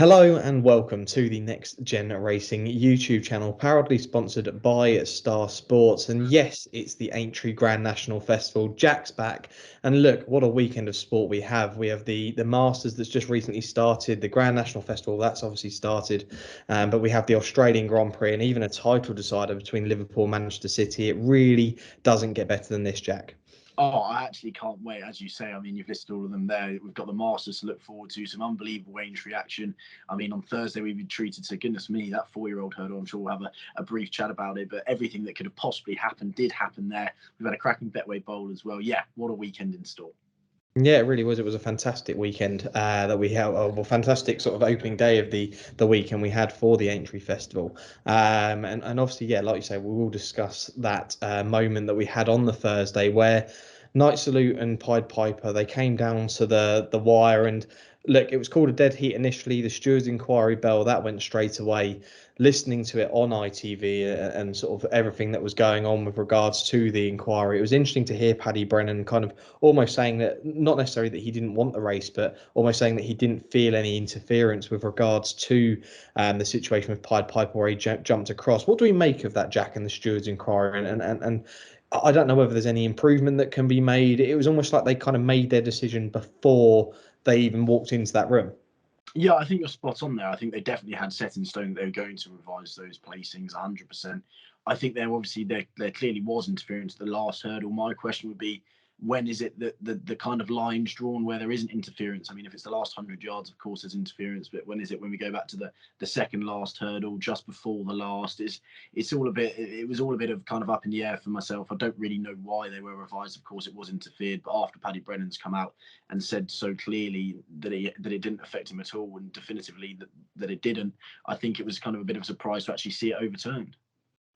Hello and welcome to the Next Gen Racing YouTube channel, proudly sponsored by Star Sports. And yes, it's the Aintree Grand National Festival. Jack's back, and look, what a weekend of sport we have. We have the Masters that's just recently started, the Grand National Festival that's obviously started, but we have the Australian Grand Prix and even a title decider between Liverpool and Manchester City. It really doesn't get better than this, Jack. Oh, I actually can't wait. As you say, I mean, you've listed all of them there. We've got the Masters to look forward to, some unbelievable Aintree action. I mean, on Thursday, we've been treated to, goodness me, that 4-year-old hurdle. I'm sure we'll have a brief chat about it, but everything that could have possibly happened did happen there. We've had a cracking Betway Bowl as well. Yeah, what a weekend in store. Yeah, it really was. It was a fantastic weekend that we had, well, fantastic sort of opening day of the weekend we had for the Aintree Festival. And obviously, yeah, like you say, we will discuss that moment that we had on the Thursday where Night Salute and Pied Piper, they came down to the wire. And look, it was called a dead heat initially. The stewards' inquiry bell, that went straight away. Listening to it on ITV and sort of everything that was going on with regards to the inquiry, it was interesting to hear Paddy Brennan kind of almost saying that, not necessarily that he didn't want the race, but almost saying that he didn't feel any interference with regards to the situation with Pied Piper where he jumped across. What do we make of that, Jack, and the stewards' inquiry? And I don't know whether there's any improvement that can be made. It was almost like they kind of made their decision before they even walked into that room. Yeah, I think you're spot on there. I think they definitely had set in stone that they were going to revise those placings 100%. I think there clearly was interference at the last hurdle. My question would be, when is it that the kind of lines drawn where there isn't interference? I mean, if it's the last 100 yards, of course there's interference, but when is it when we go back to the second last hurdle, just before the last? It's all a bit. It was all a bit of kind of up in the air for myself. I don't really know why they were revised. Of course, it was interfered, but after Paddy Brennan's come out and said so clearly that it didn't affect him at all, and definitively that it didn't, I think it was kind of a bit of a surprise to actually see it overturned.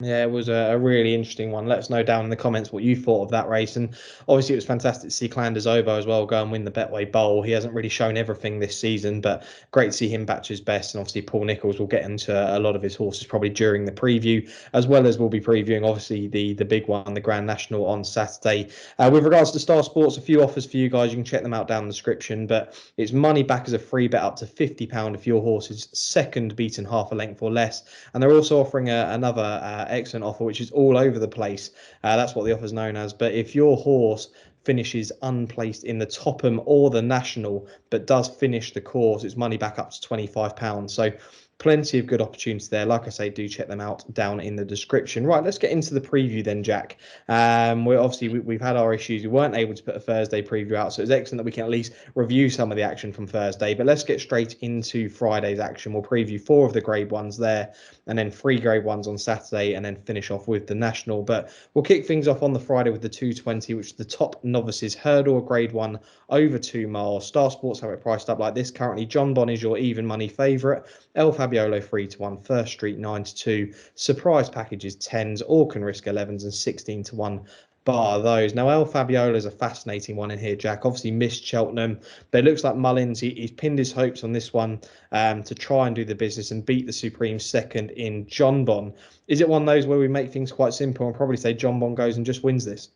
Yeah, it was a really interesting one. Let us know down in the comments what you thought of that race. And obviously, it was fantastic to see Clanders Obo as well go and win the Betway Bowl. He hasn't really shown everything this season, but great to see him back to his best. And obviously, Paul Nicholls will get into a lot of his horses probably during the preview, as well as we'll be previewing, obviously, the big one, the Grand National, on Saturday. With regards to Star Sports, a few offers for you guys. You can check them out down in the description, but it's money back as a free bet up to £50 if your horse is second beaten half a length or less. And they're also offering another excellent offer, which is all over the place. That's what the offer is known as. But if your horse finishes unplaced in the Topham or the National, but does finish the course, it's money back up to £25. So plenty of good opportunities there. Like I say, do check them out down in the description. Right, let's get into the preview then, Jack. We've had our issues. We weren't able to put a Thursday preview out, so it's excellent that we can at least review some of the action from Thursday. But let's get straight into Friday's action. We'll preview 4 of the Grade 1s there, and then 3 Grade 1s on Saturday, and then finish off with the National. But we'll kick things off on the Friday with the 220, which is the top novices hurdle, Grade 1 over 2 miles. Star Sports have it priced up like this. Currently, John Bon is your even money favourite. El Fabiolo 3-1, First Street 9-2, surprise packages 10s, all can risk 11s and 16-1 bar those. Now, El Fabiolo is a fascinating one in here, Jack. Obviously missed Cheltenham, but it looks like Mullins, he's pinned his hopes on this one to try and do the business and beat the Supreme second in John Bon. Is it one of those where we make things quite simple and probably say John Bon goes and just wins this?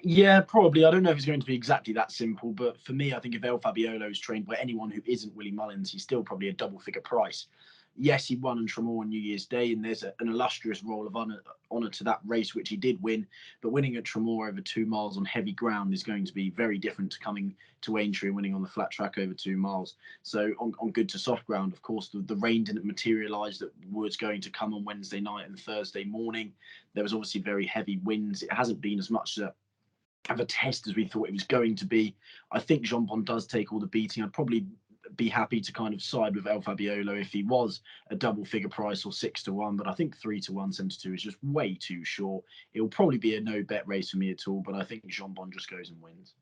Yeah, probably. I don't know if it's going to be exactly that simple, but for me, I think if El Fabiolo is trained by anyone who isn't Willie Mullins, he's still probably a double-figure price. Yes, he won in Tremor on New Year's Day, and there's an illustrious roll of honour to that race, which he did win. But winning at Tremor over 2 miles on heavy ground is going to be very different to coming to Aintree and winning on the flat track over 2 miles. So on good to soft ground, of course, the rain didn't materialise that was going to come on Wednesday night and Thursday morning. There was obviously very heavy winds. It hasn't been as much of a test as we thought it was going to be. I think Jean Bon does take all the beating. I'd probably be happy to kind of side with El Fabiolo if he was a double figure price or 6-1, but I think 3-1, 7-2 is just way too short. It will probably be a no bet race for me at all, but I think Jean Bon just goes and wins.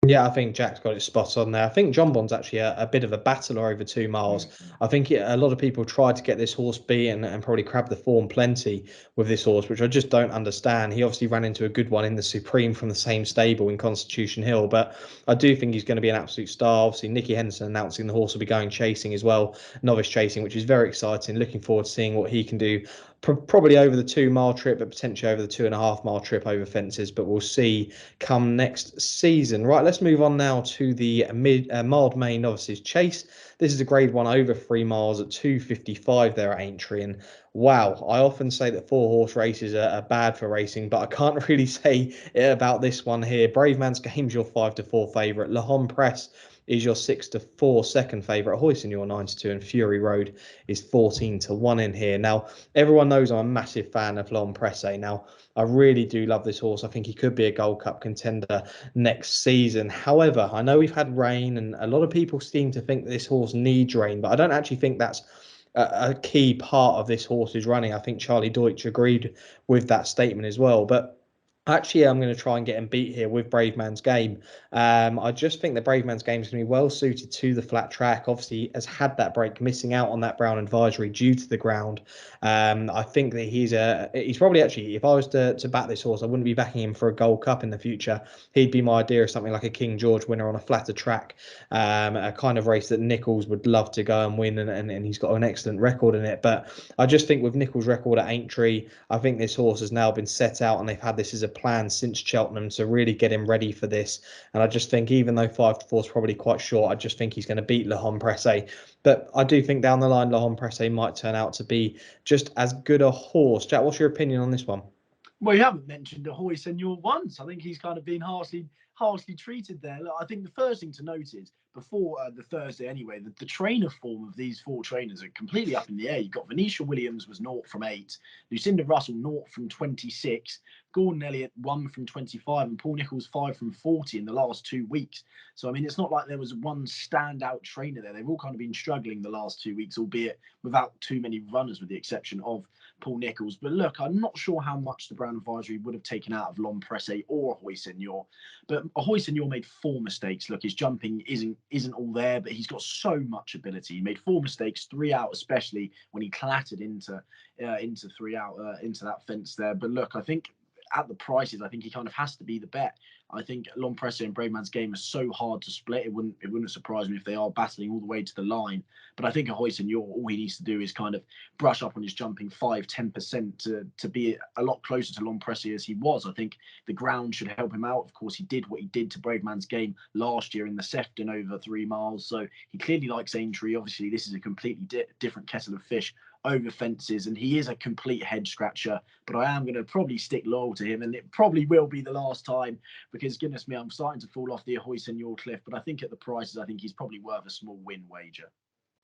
Yeah, I think Jack's got it spot on there. I think John Bon's actually a bit of a battler over 2 miles. I think a lot of people tried to get this horse beaten and probably crab the form plenty with this horse, which I just don't understand. He obviously ran into a good one in the Supreme from the same stable in Constitution Hill, but I do think he's going to be an absolute star. Obviously, Nicky Henderson announcing the horse will be going chasing as well, novice chasing, which is very exciting. Looking forward to seeing what he can do probably over the 2 mile trip, but potentially over the 2.5 mile trip over fences. But we'll see come next season. Right, let's move on now to the mild main novices chase. This is a grade 1 over 3 miles at 2:55 there at Aintree. And wow, I often say that 4 horse races are bad for racing, but I can't really say it about this one here. Brave Man's Game's your 5-4 favourite. Le Hon Press is your 6-4 second favourite. Hoisin your 9-2, and Fury Road is 14-1 in here. Now, everyone knows I'm a massive fan of Lon Presse. Now, I really do love this horse. I think he could be a Gold Cup contender next season. However, I know we've had rain, and a lot of people seem to think that this horse needs rain, but I don't actually think that's a key part of this horse's running. I think Charlie Deutsch agreed with that statement as well. But actually, I'm going to try and get him beat here with Brave Man's Game. I just think the Brave Man's Game is going to be well suited to the flat track. Obviously, has had that break, missing out on that Brown advisory due to the ground. I think that he's probably actually, if I was to back this horse, I wouldn't be backing him for a Gold Cup in the future. He'd be my idea of something like a King George winner on a flatter track, a kind of race that Nichols would love to go and win, and he's got an excellent record in it. But I just think with Nichols' record at Aintree, I think this horse has now been set out, and they've had this as a plan since Cheltenham to really get him ready for this. And I just think, even though 5-4 is probably quite short, I just think he's going to beat Le Hon Presse. But I do think down the line, Le Hon Presse might turn out to be just as good a horse. Jack, what's your opinion on this one? Well, you haven't mentioned the Hoy Senor once. I think he's kind of been harshly treated there. Look, I think the first thing to note is, before the Thursday anyway, the trainer form of these 4 trainers are completely up in the air. You've got Venetia Williams was 0 from 8, Lucinda Russell 0 from 26, Gordon Elliott 1 from 25, and Paul Nicholls 5 from 40 in the last 2 weeks. So, I mean, it's not like there was one standout trainer there. They've all kind of been struggling the last 2 weeks, albeit without too many runners, with the exception of Paul Nicholls. But look, I'm not sure how much the Brown advisory would have taken out of Lon Presse or Ahoy Senor. But Ahoy Senor made 4 mistakes. Look, his jumping isn't all there, but he's got so much ability. He made 4 mistakes, 3 out, especially when he clattered into 3 out into that fence there. But look, I think at the prices, I think he kind of has to be the bet. I think Lon Presse and Brave Man's Game are so hard to split. It wouldn't surprise me if they are battling all the way to the line. But I think Ahoy Senor, all he needs to do is kind of brush up on his jumping 5-10% to be a lot closer to Lon Presse as he was. I think the ground should help him out. Of course, he did what he did to Brave Man's Game last year in the Sefton over 3 miles. So he clearly likes Aintree. Obviously, this is a completely different kettle of fish over fences, and he is a complete head scratcher. But I am going to probably stick loyal to him, and it probably will be the last time, because goodness me, I'm starting to fall off the Ahoy Senor cliff. But I think at the prices, I think he's probably worth a small win wager.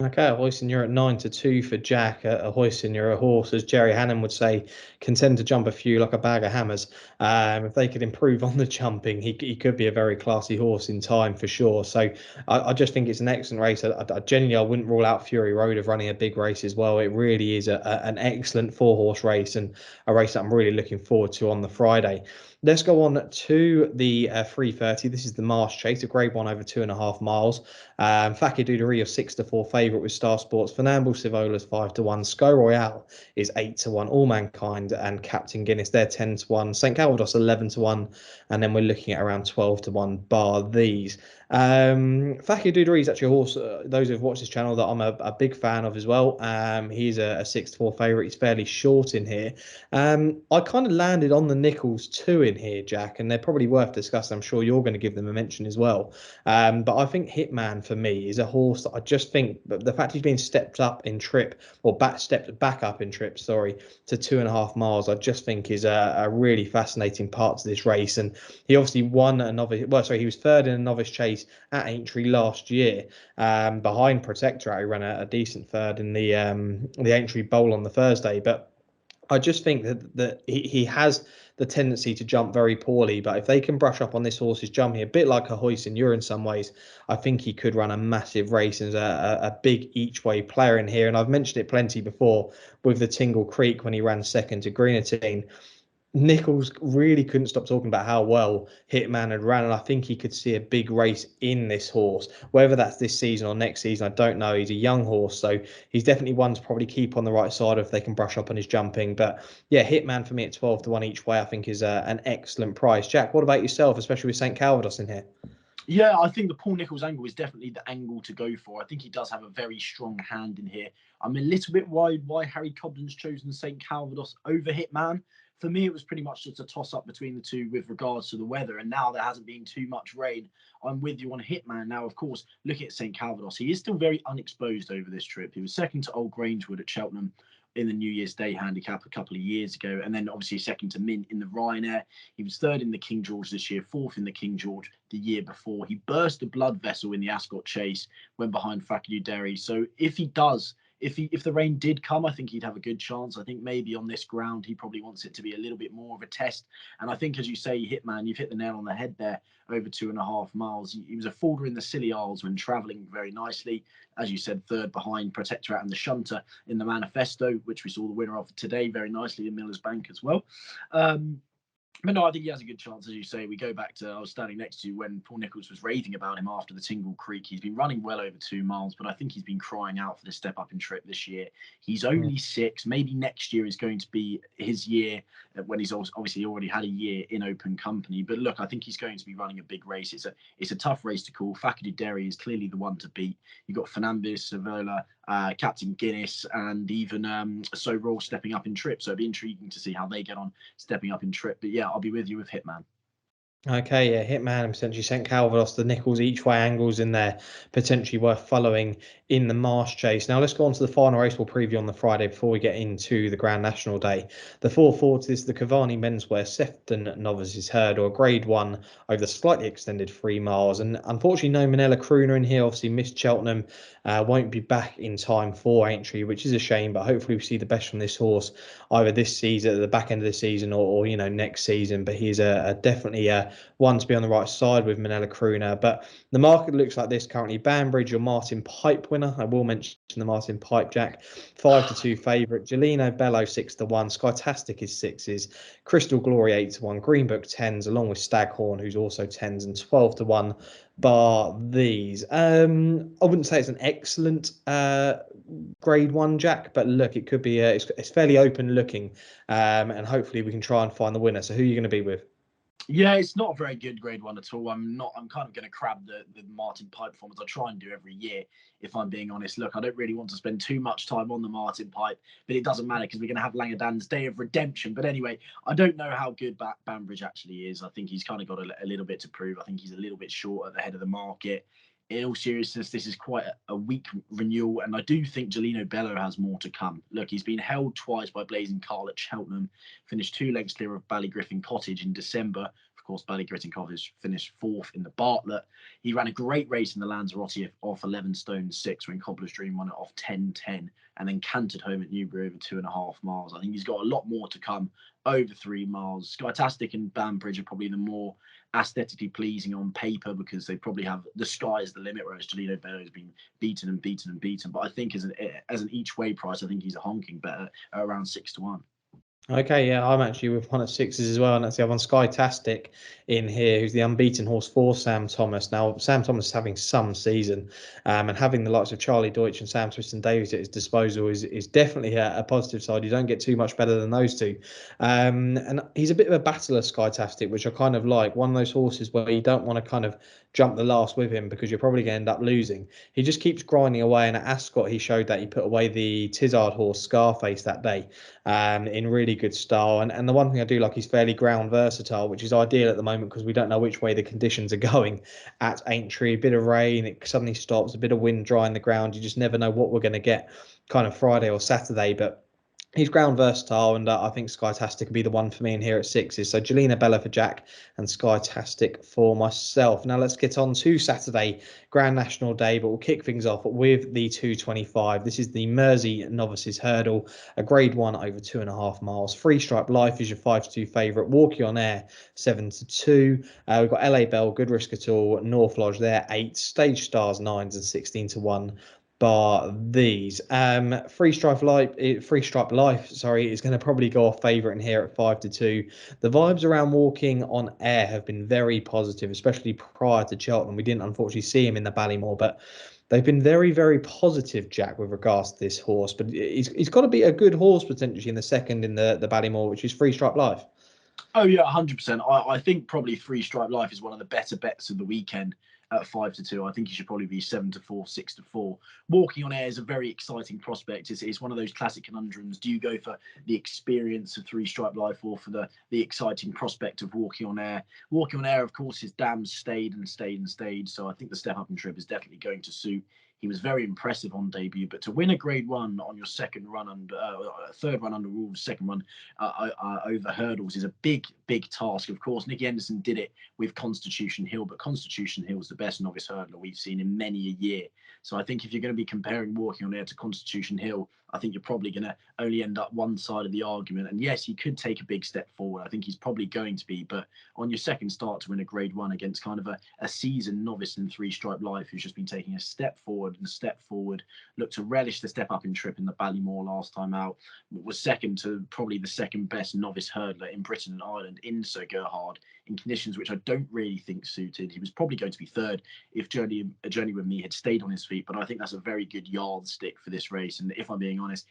Okay, Hoisin, you're at 9-2 for Jack. Hoisin, you're a horse, as Jerry Hannon would say, can tend to jump a few like a bag of hammers. If they could improve on the jumping, he could be a very classy horse in time for sure. So I just think it's an excellent race. I genuinely, I wouldn't rule out Fury Road of running a big race as well. It really is an excellent 4-horse race, and a race that I'm really looking forward to on the Friday. Let's go on to the 3:30. This is the Marsh Chase, a grade 1 over 2.5 miles. Fakir Duderie, your 6-4 favourite with Star Sports. Fernamble Civola's 5-1. Sco Royale is 8-1. All Mankind and Captain Guinness, they're 10-1. St Calvados 11-1. And then we're looking at around 12-1 bar these. Fakir Duderie is actually a horse, those who've watched this channel, that I'm a big fan of as well. He's a 6-4 favourite. He's fairly short in here. I kind of landed on the Nichols 2 in here, Jack, and they're probably worth discussing. I'm sure you're going to give them a mention as well. But I think Hitman for me is a horse that I just think the fact he's been stepped up in trip, or stepped back up in trip, sorry, to 2.5 miles, I just think is a really fascinating part to this race. And he obviously won a novice. Well, sorry, he was third in a novice chase at Aintree last year, behind Protectorate. He ran a decent third in the Aintree Bowl on the Thursday, but I just think that he has the tendency to jump very poorly. But if they can brush up on this horse's jumping, a bit like a Hoisin in some ways, I think he could run a massive race as a big each-way player in here. And I've mentioned it plenty before with the Tingle Creek when he ran second to Greenatine. Nichols really couldn't stop talking about how well Hitman had ran, and I think he could see a big race in this horse. Whether that's this season or next season, I don't know. He's a young horse, so he's definitely one to probably keep on the right side if they can brush up on his jumping. But yeah, Hitman for me at 12-1 each way, I think is an excellent price. Jack, what about yourself, especially with St Calvados in here? Yeah, I think the Paul Nicholls angle is definitely the angle to go for. I think he does have a very strong hand in here. I'm a little bit worried why Harry Cobden's chosen St. Calvados over Hitman. For me, it was pretty much just a toss-up between the two with regards to the weather, and now there hasn't been too much rain. I'm with you on Hitman. Now, of course, looking at St. Calvados, he is still very unexposed over this trip. He was second to Old Grangewood at Cheltenham in the New Year's Day handicap a couple of years ago, and then obviously second to Mint in the Ryanair. He was third in the King George this year, fourth in the King George the year before. He burst a blood vessel in the Ascot Chase, went behind Fakadu Derry. So if he does, if the rain did come, I think he'd have a good chance. I think maybe on this ground he probably wants it to be a little bit more of a test. And I think, as you say, Hitman, you've hit the nail on the head there. Over 2.5 miles. He was a folder in the Scilly Isles when travelling very nicely. As you said, third behind Protectorate and the Shunter in the Manifesto, which we saw the winner of today very nicely in Miller's Bank as well. But no, I think he has a good chance, as you say. We go back to, I was standing next to you when Paul Nicholls was raving about him after the Tingle Creek. He's been running well over 2 miles, but I think he's been crying out for the step up in trip this year. He's only 6. Maybe next year is going to be his year when he's obviously already had a year in open company. But look, I think he's going to be running a big race. It's a tough race to call. Fakadu Derry is clearly the one to beat. You've got Fernandez, Savola, Captain Guinness, and even So Raw stepping up in trip. So it'd be intriguing to see how they get on stepping up in trip. But yeah, I'll be with you with Hitman. Okay, yeah, Hitman and potentially St. Calvados, the Nicholls each way angles in there, potentially worth following in the Marsh Chase. Now let's go on to the final race we'll preview on the Friday before we get into the Grand National Day. The 440 is the Cavani Menswear Sefton Novices Hurdle, a Grade 1 over the slightly extended 3 miles. And unfortunately, no Manella Crooner in here, obviously missed Cheltenham, won't be back in time for Aintree, which is a shame, but hopefully we see the best from this horse either this season, at the back end of the season, or next season. But he's definitely one to be on the right side with Manella Crooner. But the market looks like this currently. Banbridge, your Martin Pipe winner. I will mention the Martin Pipe, Jack. 5-2 favourite. Gelino Bello 6-1. Skytastic is 6s. Crystal Glory 8-1. Green Book 10s, along with Staghorn, who's also 10s, and 12-1. Bar these. I wouldn't say it's an excellent Grade 1, Jack, but look, it could be. It's fairly open looking, and hopefully we can try and find the winner. So who are you going to be with? Yeah, it's not a very good Grade 1 at all. I'm kind of going to crab the Martin Pipe performance. I try and do every year, if I'm being honest. Look, I don't really want to spend too much time on the Martin Pipe, but it doesn't matter because we're going to have Langadan's Day of Redemption. But anyway, I don't know how good Banbridge actually is. I think he's kind of got a little bit to prove. I think he's a little bit short at the head of the market. In all seriousness, this is quite a weak renewal, and I do think Gelino Bello has more to come. Look, he's been held twice by Blazing Carl at Cheltenham, finished 2 legs clear of Ballygriffin Cottage in December. Of course, Ballygriffin Cottage finished 4th in the Bartlett. He ran a great race in the Lanzarote off 11 stone 6 when Cobbler's Dream won it off 10-10 and then cantered home at Newbury over 2.5 miles. I think he's got a lot more to come over 3 miles. Skytastic and Banbridge are probably the more aesthetically pleasing on paper because they probably have the sky is the limit, whereas Gelino Bello has been beaten and beaten and beaten. But I think as an each way price, I think he's a honking better at around 6-1. Okay, yeah, I'm actually with one at 6s as well, and that's the other one, Skytastic, in here, who's the unbeaten horse for Sam Thomas. Now, Sam Thomas is having some season, and having the likes of Charlie Deutsch and Sam Twiston-Davies at his disposal is definitely a positive side. You don't get too much better than those two. And he's a bit of a battler, Skytastic, which I kind of like. One of those horses where you don't want to kind of jump the last with him because you're probably going to end up losing. He just keeps grinding away, and at Ascot, he showed that he put away the Tizard horse, Scarface, that day. In really good style. And the one thing I do like, he's fairly ground versatile, which is ideal at the moment because we don't know which way the conditions are going at Aintree. A bit of rain, it suddenly stops, a bit of wind drying the ground. You just never know what we're going to get kind of Friday or Saturday. But he's ground versatile, and I think Skytastic could be the one for me in here at 6s. So Jelena Bella for Jack and Skytastic for myself. Now let's get on to Saturday, Grand National Day, but we'll kick things off with the 225. This is the Mersey Novices Hurdle, a Grade 1 over 2.5 miles. Free Stripe Life is your 5-2 favourite. Walkie on Air 7-2. We've got LA Bell, Good Risk at All, North Lodge there 8. Stage Stars 9s and 16-1. Bar these. Free Stripe Life, sorry, is going to probably go off favourite in here at 5-2. The vibes around Walking on Air have been very positive, especially prior to Cheltenham. We didn't unfortunately see him in the Ballymore, but they've been very, very positive, Jack, with regards to this horse. But he's got to be a good horse potentially in the second in the Ballymore, which is Free Stripe Life. Oh yeah, 100%. I think probably Free Stripe Life is one of the better bets of the weekend. at 5-2. I think he should probably be 7-4, 6-4. Walking on Air is a very exciting prospect. It's one of those classic conundrums. Do you go for the experience of Three Stripe Life or for the exciting prospect of Walking on Air? Walking on Air, of course, his dam stayed and stayed and stayed. So I think the step up in trip is definitely going to suit. He was very impressive on debut, but to win a Grade 1 on your second run under third run under rules, second run over hurdles is a big task. Of course, Nicky Henderson did it with Constitution Hill, but Constitution Hill is the best novice hurdler we've seen in many a year. So I think if you're going to be comparing Walking on Air to Constitution Hill, I think you're probably going to only end up one side of the argument. And yes, he could take a big step forward. I think he's probably going to be. But on your second start to win a Grade 1 against kind of a seasoned novice in Three Stripe Life who's just been taking a step forward, looked to relish the step up in trip in the Ballymore last time out, was second to probably the second best novice hurdler in Britain and Ireland in Sir Gerhard in conditions which I don't really think suited. He was probably going to be third if Journey With Me had stayed on his feet, but I think that's a very good yardstick for this race. And if I'm being honest,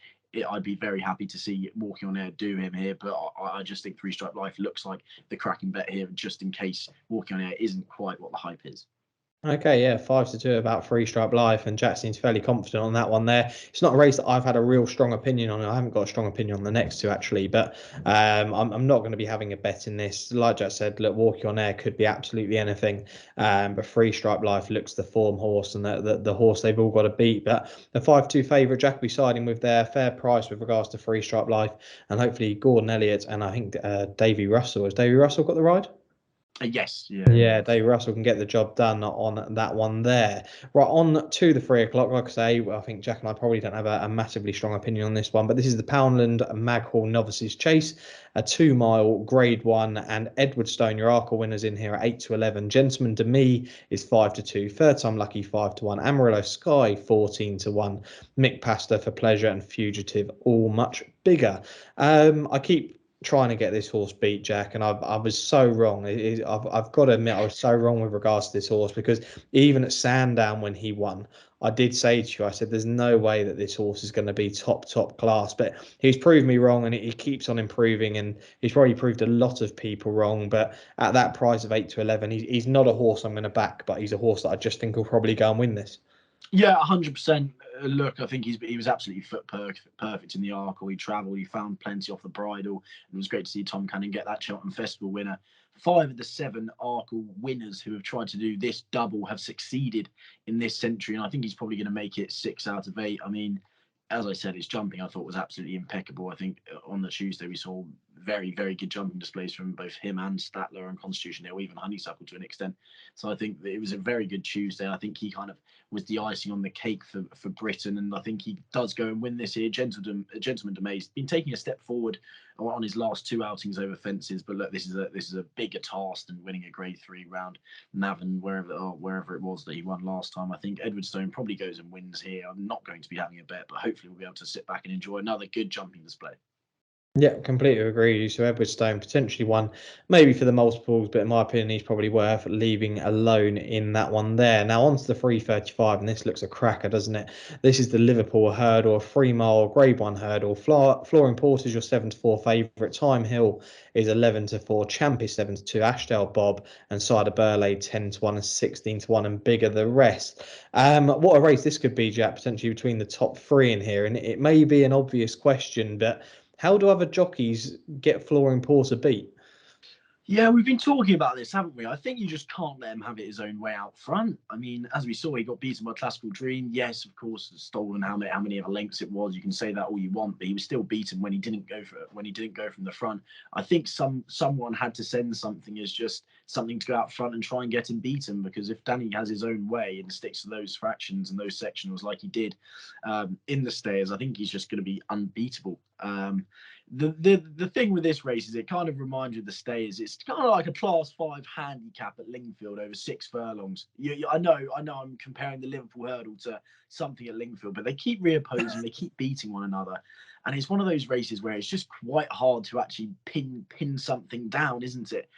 I'd be very happy to see Walking on Air do him here, but I just think Three Stripe Life looks like the cracking bet here, just in case Walking on Air isn't quite what the hype is. Okay, yeah, 5-2 about Three Stripe Life, and Jack seems fairly confident on that one there. It's not a race that I've had a real strong opinion on. I haven't got a strong opinion on the next two actually, but I'm not going to be having a bet in this. Like Jack said, look, Walking on Air could be absolutely anything, but Three Stripe Life looks the form horse and the horse they've all got to beat. But the 5-2 favourite, Jack will be siding with their fair price with regards to Three Stripe Life, and hopefully Gordon Elliott and I think Davy Russell. Has Davy Russell got the ride? Yes, Yeah, Dave Russell can get the job done on that one there. Right, on to the 3 o'clock. Like I say, I think Jack and I probably don't have a massively strong opinion on this one, but this is the Poundland Maghall Novices Chase, a 2 mile Grade 1, and Edwardstone, your Arkle winners in here at 8-11. Gentleman to Me is 5-2. Third Time Lucky 5-1. Amarillo Sky 14-1. Mick Pastor for Pleasure and Fugitive all much bigger. I keep trying to get this horse beat, Jack, and I was so wrong. I've got to admit I was so wrong with regards to this horse, because even at Sandown when he won, I did say to you, I said there's no way that this horse is going to be top class, but he's proved me wrong, and he keeps on improving, and he's probably proved a lot of people wrong. But at that price of 8-11, he's not a horse I'm going to back, but he's a horse that I just think will probably go and win this. Yeah, 100%. Look, I think he was absolutely perfect in the Arkle. He travelled, he found plenty off the bridle, and it was great to see Tom Cannon get that Cheltenham Festival winner. 5 of the 7 Arkle winners who have tried to do this double have succeeded in this century, and I think he's probably going to make it 6 out of 8. I mean, as I said, his jumping I thought was absolutely impeccable. I think on the Tuesday we saw very good jumping displays from both him and Statler and Constitution Hill, even Honeysuckle to an extent. So I think that it was a very good Tuesday. I think he kind of was the icing on the cake for Britain, and I think he does go and win this here. Gentleman de May's been taking a step forward on his last 2 outings over fences, but look, this is a bigger task than winning a Grade 3 round Navan wherever it was that he won last time. I think Edwardstone probably goes and wins here. I'm not going to be having a bet, but hopefully we'll be able to sit back and enjoy another good jumping display. Yeah, completely agree with you. So Edwardstone potentially one, maybe for the multiples, but in my opinion, he's probably worth leaving alone in that one there. Now on to the 3:35, and this looks a cracker, doesn't it? This is the Liverpool hurdle, a 3 mile Grade 1 hurdle. Flooring Port is your 7-4 favourite. Time Hill is 11-4. Champ is 7-2. Ashdale Bob and Cider Burley 10-1 and 16-1, and bigger the rest. What a race this could be, Jack, potentially between the top 3 in here. And it may be an obvious question, but how do other jockeys get Flooring Porter beat? Yeah, we've been talking about this, haven't we? I think you just can't let him have it his own way out front. I mean, as we saw, he got beaten by Classical Dream. Yes, of course, stolen how many other lengths it was. You can say that all you want, but he was still beaten when he didn't go from the front. I think someone had to send something as just something to go out front and try and get him beaten, because if Danny has his own way and sticks to those fractions and those sectionals like he did in the stayers, I think he's just going to be unbeatable. The thing with this race is it kind of reminds you of the stayers. It's kind of like a Class 5 handicap at Lingfield over 6 furlongs. I know I'm comparing the Liverpool hurdle to something at Lingfield, but they keep reopposing, they keep beating one another, and it's one of those races where it's just quite hard to actually pin something down, isn't it?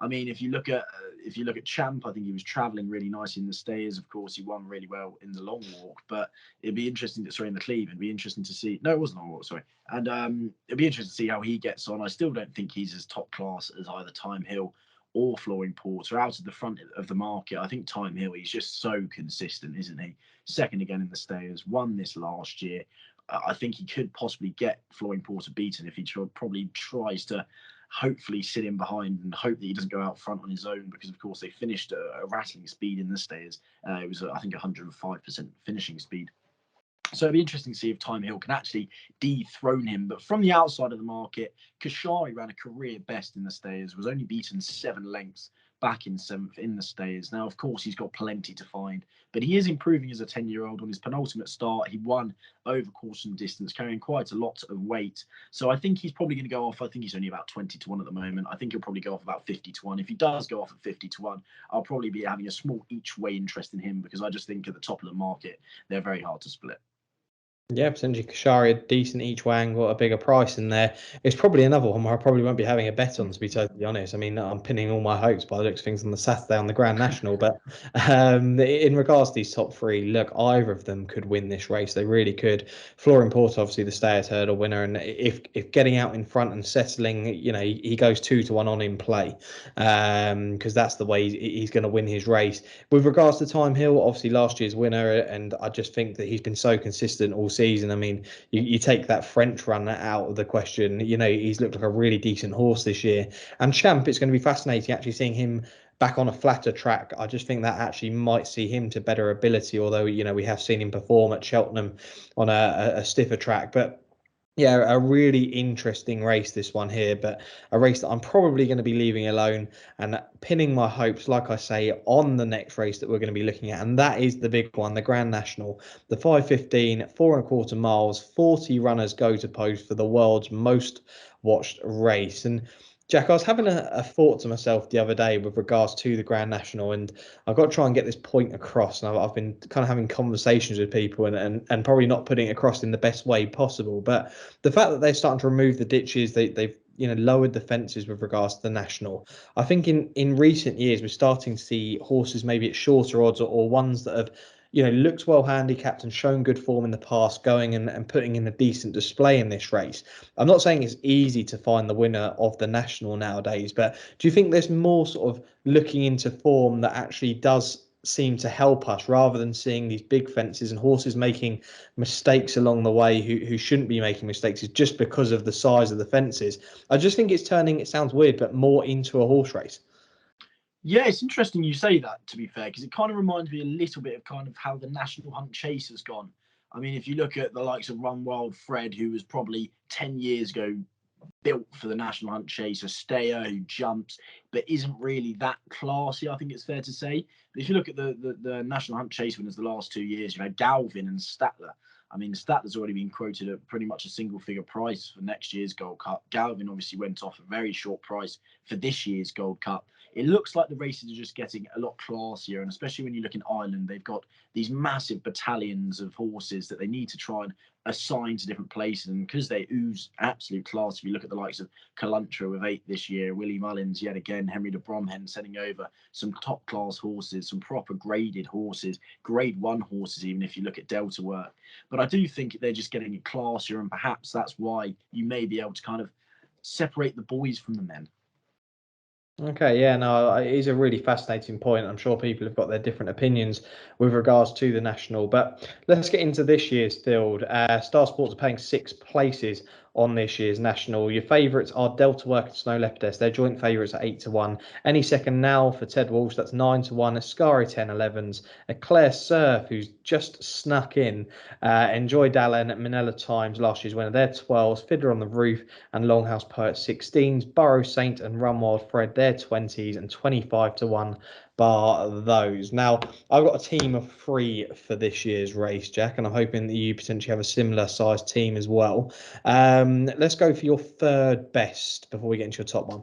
I mean, if you look at Champ, I think he was travelling really nicely in the stayers. Of course, he won really well in the long walk, but it'd be interesting in the cleave. It'd be interesting to see. No, it wasn't long walk. Sorry, and it'd be interesting to see how he gets on. I still don't think he's as top class as either Time Hill or Flooring Porter out of the front of the market. I think Time Hill, he's just so consistent, isn't he? Second again in the Stayers, won this last year. I think he could possibly get Flooring Porter beaten if he probably tries to hopefully sit in behind and hope that he doesn't go out front on his own, because of course they finished a rattling speed in the Stayers. It was I think 105% finishing speed. So it'd be interesting to see if Time Hill can actually dethrone him. But from the outside of the market, Kashari ran a career best in the Stayers, was only beaten 7 lengths back in 7th in the Stayers. Now, of course, he's got plenty to find, but he is improving as a 10-year-old. On his penultimate start, he won over course and distance, carrying quite a lot of weight. So I think he's probably going to go off. I think he's only about 20-1 at the moment. I think he'll probably go off about 50-1. If he does go off at 50-1, I'll probably be having a small each way interest in him, because I just think at the top of the market, they're very hard to split. Yeah, potentially Kashari, a decent each way angle, a bigger price in there. It's probably another one where I probably won't be having a bet on, to be totally honest. I mean, I'm pinning all my hopes by the looks of things on the Saturday on the Grand National. But in regards to these top three, look, either of them could win this race. They really could. Flooring Porter, obviously the Stayers hurdle winner, and if getting out in front and settling, he goes 2-1 on in play, because that's the way he's going to win his race. With regards to Time Hill, obviously last year's winner, and I just think that he's been so consistent all season. I mean, you take that French run out of the question. He's looked like a really decent horse this year. And Champ, it's going to be fascinating actually seeing him back on a flatter track. I just think that actually might see him to better ability, although we have seen him perform at Cheltenham on a stiffer track. But yeah, a really interesting race, this one here, but a race that I'm probably going to be leaving alone and pinning my hopes, like I say, on the next race that we're going to be looking at. And that is the big one, the Grand National, the 5:15, 4.25 miles, 40 runners go to post for the world's most watched race. And Jack, I was having a thought to myself the other day with regards to the Grand National, and I've got to try and get this point across. And I've been kind of having conversations with people and probably not putting it across in the best way possible. But the fact that they're starting to remove the ditches, they've lowered the fences with regards to the National. I think in recent years we're starting to see horses maybe at shorter odds, or ones that have looked well handicapped and shown good form in the past, going and putting in a decent display in this race. I'm not saying it's easy to find the winner of the National nowadays, but do you think there's more sort of looking into form that actually does seem to help us, rather than seeing these big fences and horses making mistakes along the way who shouldn't be making mistakes just because of the size of the fences? I just think it's turning, it sounds weird, but more into a horse race. Yeah, it's interesting you say that, to be fair, because it kind of reminds me a little bit of kind of how the National Hunt Chase has gone. I mean, if you look at the likes of Run Wild Fred, who was probably 10 years ago built for the National Hunt Chase, a stayer who jumps, but isn't really that classy, I think it's fair to say. But if you look at the National Hunt Chase winners the last 2 years, you had Galvin and Statler. I mean, Statler's already been quoted at pretty much a single figure price for next year's Gold Cup. Galvin obviously went off a very short price for this year's Gold Cup. It looks like the races are just getting a lot classier, and especially when you look in Ireland, they've got these massive battalions of horses that they need to try and assign to different places, and because they ooze absolute class. If you look at the likes of Caluntra with 8 this year, Willie Mullins yet again, Henry de Bromhen sending over some top class horses, some proper graded horses, grade 1 horses, even if you look at Delta Work. But I do think they're just getting classier, and perhaps that's why you may be able to kind of separate the boys from the men. Okay, yeah, no, it is a really fascinating point. I'm sure people have got their different opinions with regards to the National, but let's get into this year's field. Star Sports are paying 6 places on this year's National. Your favourites are Delta Work and Snow Leopardess. They're joint favourites at 8-1. Any Second Now for Ted Walsh, that's 9-1. Ascari 10-11s. Eclair Surf, who's just snuck in. Enjoy Dallin, Manila Times, last year's winner. They're 12s. Fiddler on the Roof and Longhouse Poet 16s. Burrow Saint and Run Wild Fred, they're 20s, and 25-1 bar those. Now, I've got a team of 3 for this year's race, Jack, and I'm hoping that you potentially have a similar sized team as well. Let's go for your third best before we get into your top one.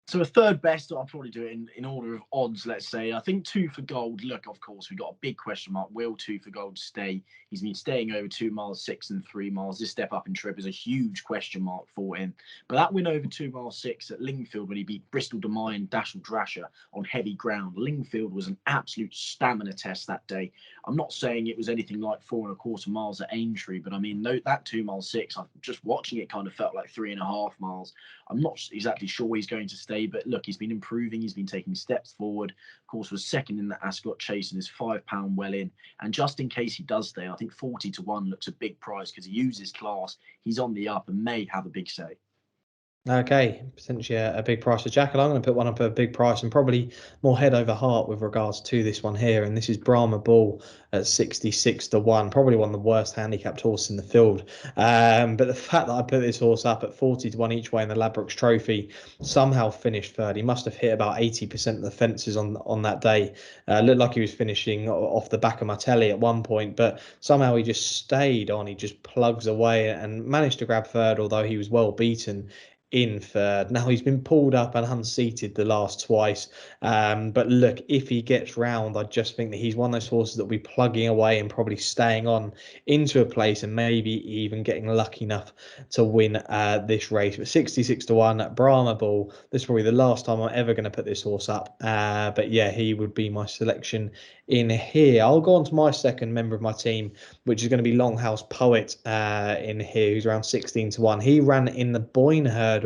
So a third best, I'll probably do it in order of odds, let's say. I think 2 for Gold. Look, of course, we've got a big question mark. Will 2 for Gold stay? He's been staying over 2 miles, 6 and 3 miles. This step up in trip is a huge question mark for him. But that win over 2 miles 6 at Lingfield when he beat Bristol Demine, Dashel Drasher on heavy ground. Lingfield was an absolute stamina test that day. I'm not saying it was anything like 4.25 miles at Aintree, but I mean, that 2 miles 6, just watching it kind of felt like 3.5 miles. I'm not exactly sure he's going to stay say, but look, he's been improving. He's been taking steps forward. Of course, was second in the Ascot Chase and is £5 well in. And just in case he does stay, I think 40-1 looks a big price because he uses class. He's on the up and may have a big say. Okay, potentially a big price for Jack, and I'm going to put one up at a big price and probably more head over heart with regards to this one here. And this is Brahma Ball at 66-1, probably one of the worst handicapped horses in the field. But the fact that I put this horse up at 40-1 each way in the Ladbrokes Trophy, somehow finished third. He must have hit about 80% of the fences on that day. Looked like he was finishing off the back of my telly at one point, but somehow he just stayed on. He just plugs away and managed to grab third, although he was well beaten in third. Now he's been pulled up and unseated the last twice. But look, if he gets round, I just think that he's one of those horses that will be plugging away and probably staying on into a place and maybe even getting lucky enough to win this race. But 66-1 Brahma Ball. This is probably the last time I'm ever going to put this horse up. But yeah, he would be my selection in here. I'll go on to my second member of my team, which is going to be Longhouse Poet in here, who's around 16-1. He ran in the Boyne Hurdle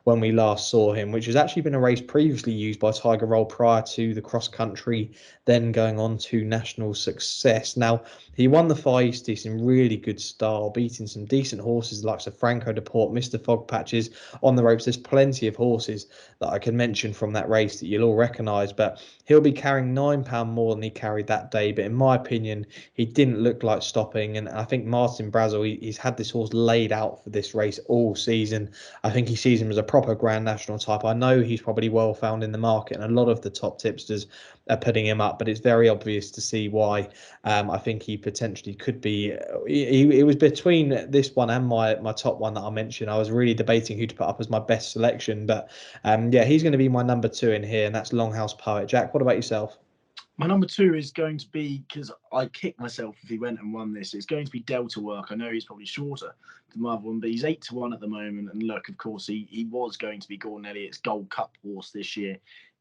when we last saw him, which has actually been a race previously used by Tiger Roll prior to the cross country, then going on to national success. Now, he won the Far Easties in really good style, beating some decent horses like Franco de Port, Mr. Fog Patches on the ropes. There's plenty of horses that I can mention from that race that you'll all recognise, but he'll be carrying £9 more than he carried that day. But in my opinion, he didn't look like stopping, and I think Martin Brazel, he's had this horse laid out for this race all season. I think he sees him as a proper Grand National type. I know he's probably well found in the market, and a lot of the top tipsters are putting him up, but it's very obvious to see why. I think he potentially could be. It was between this one and my top one that I mentioned. I was really debating who to put up as my best selection, but yeah, he's going to be my number 2 in here, and that's Longhouse Poet. Jack, what about yourself? My number 2 is going to be, because I'd kick myself if he went and won this, it's going to be Delta Work. I know he's probably shorter than the other one, but he's 8-1 at the moment. And look, of course, he was going to be Gordon Elliott's Gold Cup horse this year.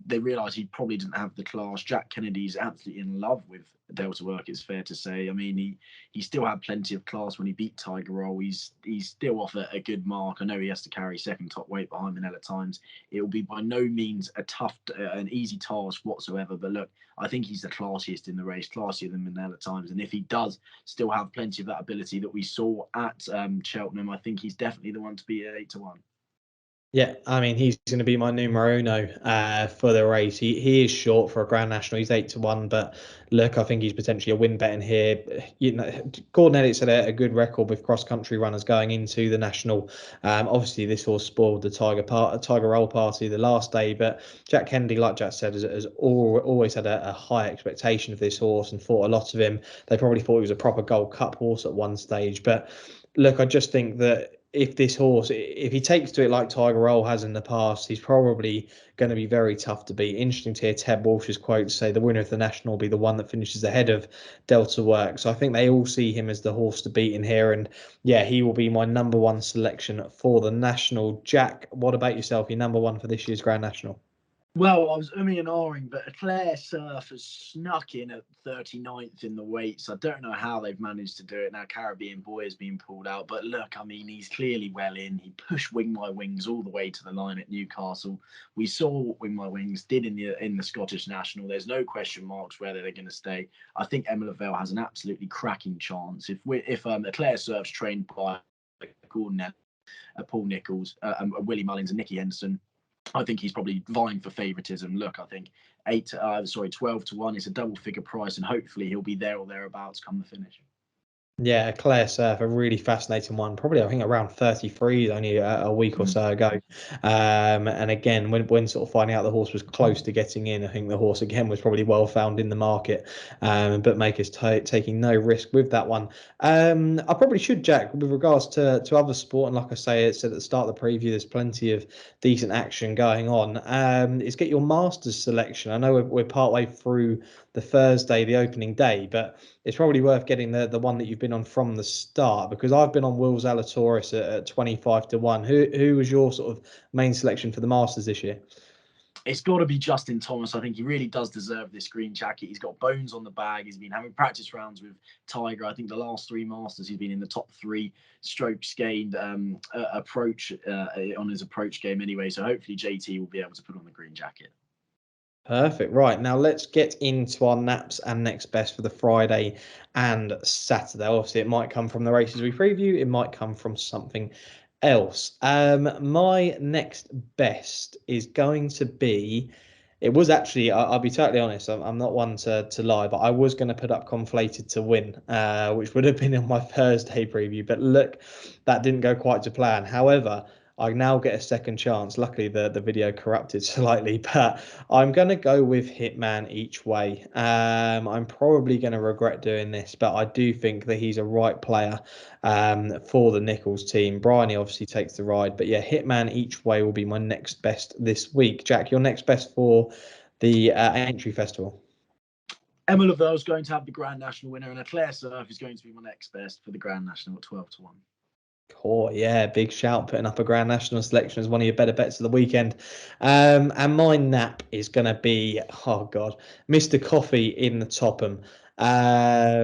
They realised he probably didn't have the class. Jack Kennedy's absolutely in love with Delta Work, it's fair to say. I mean, he still had plenty of class when he beat Tiger Roll. He's still off a good mark. I know he has to carry second top weight behind Manila Times. It will be by no means an easy task whatsoever. But look, I think he's the classiest in the race, classier than Manila Times. And if he does still have plenty of that ability that we saw at Cheltenham, I think he's definitely the one to beat at 8-1. Yeah, I mean, he's going to be my numero uno for the race. He is short for a Grand National. He's 8-1, but look, I think he's potentially a win bet in here. You know, Gordon Elliott's had a good record with cross country runners going into the National. Obviously, this horse spoiled the Tiger Roll party the last day, but Jack Kennedy, like Jack said, has always had a high expectation of this horse and thought a lot of him. They probably thought he was a proper Gold Cup horse at one stage, but look, I just think that if this horse, if he takes to it like Tiger Roll has in the past, he's probably going to be very tough to beat. Interesting to hear Ted Walsh's quote say the winner of the National will be the one that finishes ahead of Delta Work. So I think they all see him as the horse to beat in here. And yeah, he will be my number 1 selection for the National. Jack, what about yourself? Your number 1 for this year's Grand National? Well, I was umming and ahhing, but Eclair Surf has snuck in at 39th in the weights. I don't know how they've managed to do it. Now, Caribbean Boy has been pulled out, but look, I mean, he's clearly well in. He pushed Wing My Wings all the way to the line at Newcastle. We saw what Wing My Wings did in the Scottish National. There's no question marks whether they're going to stay. I think Emma Lavelle has an absolutely cracking chance. If Eclair Surf's trained by Gordon, Paul Nicholls, Willie Mullins, and Nicky Henderson, I think he's probably vying for favouritism. Look, I think 12-1 is a double figure price, and hopefully he'll be there or thereabouts come the finish. Yeah, Claire Surf, a really fascinating one. Probably, I think, around 33, only a week or so ago. And again, when sort of finding out the horse was close to getting in, I think the horse again was probably well found in the market. But makers taking no risk with that one. I probably should, Jack, with regards to other sport, and like I said at the start of the preview, there's plenty of decent action going on. Is get your Masters selection. I know we're partway through the Thursday, the opening day, but it's probably worth getting the one that you've been on from the start, because I've been on Will Zalatoris at 25-1. Who was your sort of main selection for the Masters this year? It's got to be Justin Thomas. I think he really does deserve this green jacket. He's got bones on the bag. He's been having practice rounds with Tiger. I think the last 3 Masters, he's been in the top 3 strokes gained approach on his approach game anyway. So hopefully JT will be able to put on the green jacket. Perfect. Right, now let's get into our naps and next best for the Friday and Saturday. Obviously, it might come from the races we preview. It might come from something else. My next best is going to be. It was actually, I'll be totally honest, I'm not one to lie, but I was going to put up Conflated to win, which would have been on my Thursday preview. But look, that didn't go quite to plan. However, I now get a second chance. Luckily, the video corrupted slightly, but I'm going to go with Hitman each way. I'm probably going to regret doing this, but I do think that he's a right player for the Nichols team. Bryony obviously takes the ride, but yeah, Hitman each way will be my next best this week. Jack, your next best for the Aintree Festival? Emma Lavelle is going to have the Grand National winner, and Claire Surf is going to be my next best for the Grand National at 12-1. Oh, yeah, big shout, putting up a Grand National selection as one of your better bets of the weekend. And my nap is going to be, oh God, Mr. Coffee in the Topham. Give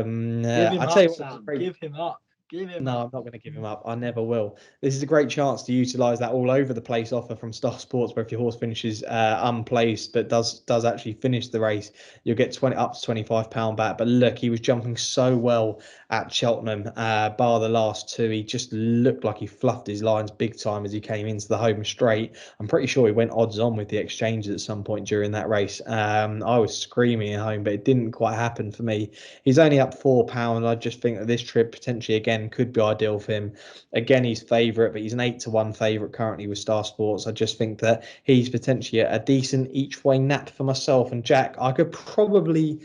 him I tell up, you what, Sam. Give him up. Give him no, up. I'm not going to give him up. I never will. This is a great chance to utilise that all over the place offer from Star Sports, where if your horse finishes unplaced but does actually finish the race, you'll get 20 up to £25 back. But look, he was jumping so well at Cheltenham, bar the last 2. He just looked like he fluffed his lines big time as he came into the home straight. I'm pretty sure he went odds on with the exchanges at some point during that race. I was screaming at home, but it didn't quite happen for me. He's only up £4. I just think that this trip potentially again could be ideal for him. Again, he's favourite, but he's an 8-1 favourite currently with Star Sports. I just think that he's potentially a decent each way nap for myself. And Jack, I could probably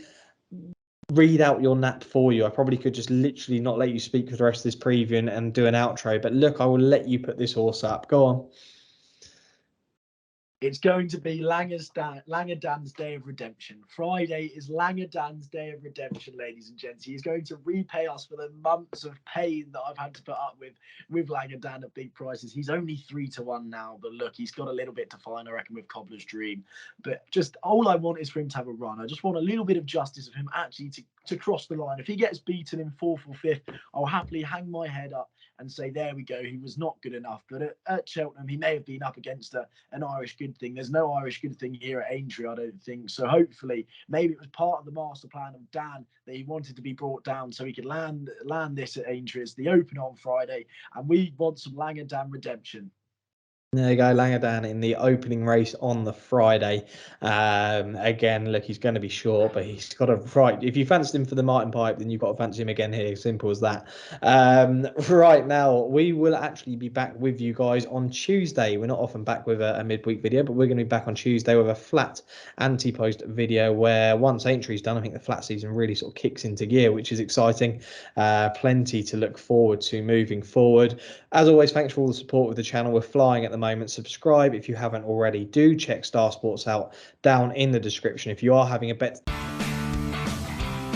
read out your nap for you. I probably could just literally not let you speak for the rest of this preview and do an outro. But look, I will let you put this horse up. Go on. It's going to be Langerdan's Day of Redemption. Friday is Langerdan's Day of Redemption, ladies and gents. He's going to repay us for the months of pain that I've had to put up with Langerdan at big prices. He's only 3-1 now, but look, he's got a little bit to find, I reckon, with Cobbler's Dream. But just all I want is for him to have a run. I just want a little bit of justice of him actually to cross the line. If he gets beaten in 4th or 5th, I'll happily hang my head up and say, there we go, he was not good enough. But at Cheltenham, he may have been up against an Irish good thing. There's no Irish good thing here at Aintree, I don't think. So hopefully, maybe it was part of the master plan of Dan that he wanted to be brought down so he could land this at Aintree. It's the opener on Friday, and we want some Langerdan redemption. There you go, Langerdan in the opening race on the Friday. Again, look, he's going to be short, but he's got a right. If you fancied him for the Martin Pipe, then you've got to fancy him again here. Simple as that. Right now, we will actually be back with you guys on Tuesday. We're not often back with a midweek video, but we're going to be back on Tuesday with a flat anti-post video where once Aintree's done, I think the flat season really sort of kicks into gear, which is exciting. Plenty to look forward to moving forward. As always, thanks for all the support with the channel. We're flying at the moment. Subscribe if you haven't already. Do check Star Sports out down in the description if you are having a bet.